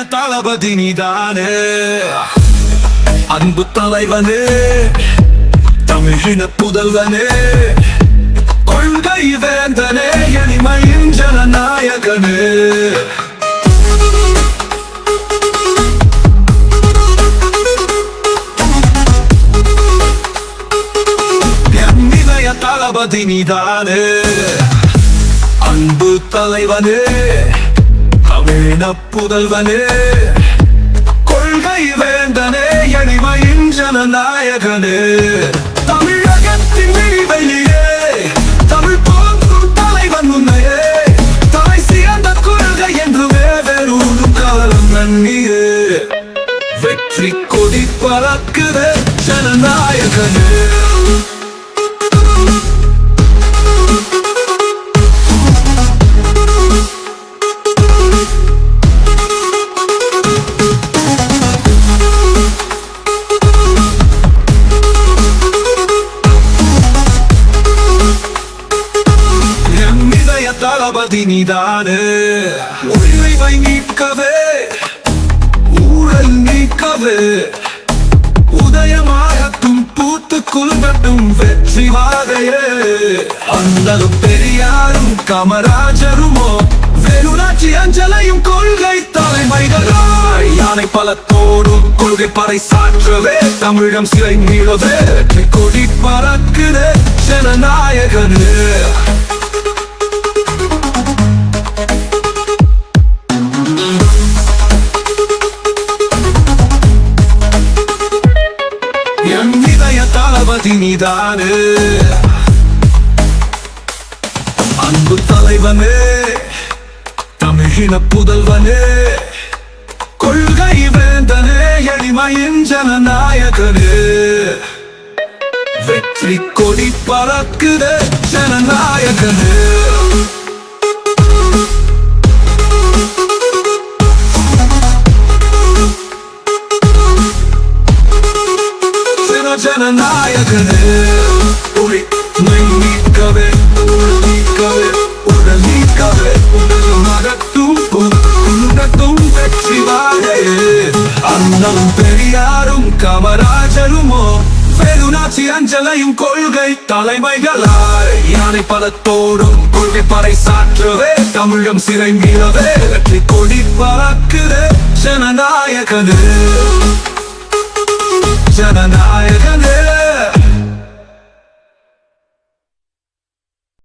தளபதி நீதானே, அன்பு தலைவனே, தமிழின புதல்வனே, கொள்கை வேந்தனே, எளிமையின் ஜனநாயகனே. என் இதய தளபதி நீதானே, அன்பு தலைவனே, தமிழின புதல்வனே, கொள்கை வேந்தனே, எளிமையின் ஜனநாயகனே. தமிழகத்தின் விழிவெளியே, தமிழ் போற்றும் தலைவன் உன்னையே, தலை சிறந்த கொள்கை என்றுமே வேறூரும் காலம் நன்னியே. வெற்றி கொடி பறக்குதே ஜனநாயகனே. தளபதி நீதானே, உரிமை நீக்கவே, ஊழல் நீக்கவே, உதயமாகட்டும் பூத்து குலுங்கட்டும் வெற்றி வாகையே. அண்ணலும் பெரியாரும் காமராஜருமோ வேலுநாச்சி அஞ்சலையும் கொள்கை தலைமைகளாய் யானை பலத்தோடும் கொள்கை பறை சாற்றவே, தமிழம் சிறை மீளவே, வெற்றி கொடி பறக்குதே ஜனநாயகனே. என் இதய தளபதி நீதானே, அன்பு தலைவனே, தமிழின புதல்வனே, கொள்கை வேந்தனே, எளிமையின் ஜனநாயகனே. வெற்றி கொடி பறக்குதே ஜனநாயகனே. ஜனநாயகனே, உரிமை நீக்கவே, ஊழல் நீக்கவே, உடல் நீக்கவே, உடலுமாகட்டும் குலுங்கட்டும் வெற்றி வாகையே. அண்ணலும் பெரியாரும் காமராஜருமோ வேலுநாச்சி அஞ்சலையும் கொள்கை தலைமைகளாய் யானை பலத்தோடும் கொள்கை பறை சாற்றவே, தமிழம் சிறை மீளவே, வெற்றி கொடி பறக்குதே ஜனநாயகனே. ஜனநாயகனே.